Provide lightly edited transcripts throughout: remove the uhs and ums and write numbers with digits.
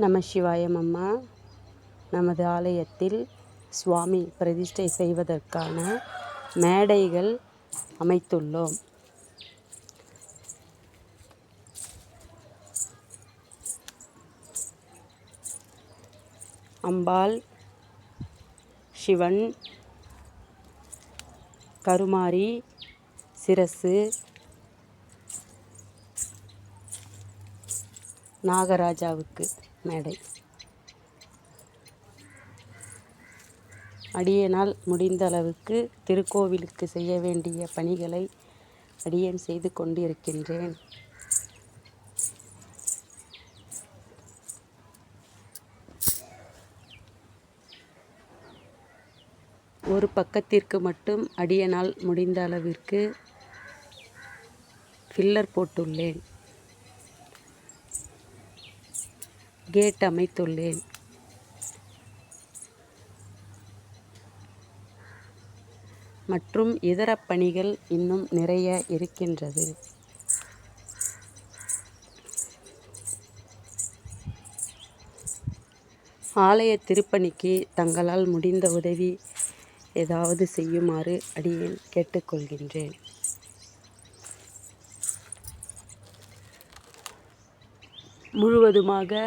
நம சிவாயம். அம்மா, நமது ஆலயத்தில் சுவாமி பிரதிஷ்டை செய்வதற்கான மேடைகள் அமைத்துள்ளோம். அம்பாள், சிவன், கருமாரி, சிரசு, நாகராஜாவுக்கு மேடை. அடியேனால் முடிந்த அளவுக்கு திருக்கோவிலுக்கு செய்ய வேண்டிய பணிகளை அடியேன் செய்து கொண்டிருக்கின்றேன். ஒரு பக்கத்திற்கு மட்டும் அடியேனால் முடிந்த அளவிற்கு ஃபில்லர் போட்டுள்ளேன். கேட் அமைத்துள்ளேன். மற்றும் இதர பணிகள் இன்னும் நிறைய இருக்கின்றது. ஆலய திருப்பணிக்கு தங்களால் முடிந்த உதவி ஏதாவது செய்யுமாறு அடியேன் கேட்டுக்கொள்கின்றேன். முழுவதுமாக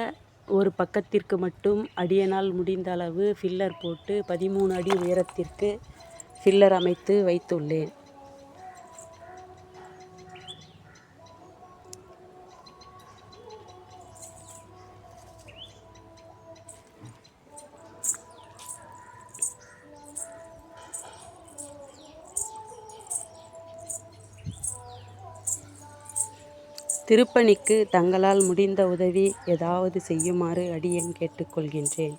ஒரு பக்கத்திற்கு மட்டும் அடியேனால் முடிந்த அளவு ஃபில்லர் போட்டு 13 அடி உயரத்திற்கு ஃபில்லர் அமைத்து வைத்துள்ளேன். திருப்பணிக்கு தங்களால் முடிந்த உதவி ஏதாவது செய்யுமாறு அடியேன் கேட்டுக்கொள்கின்றேன்.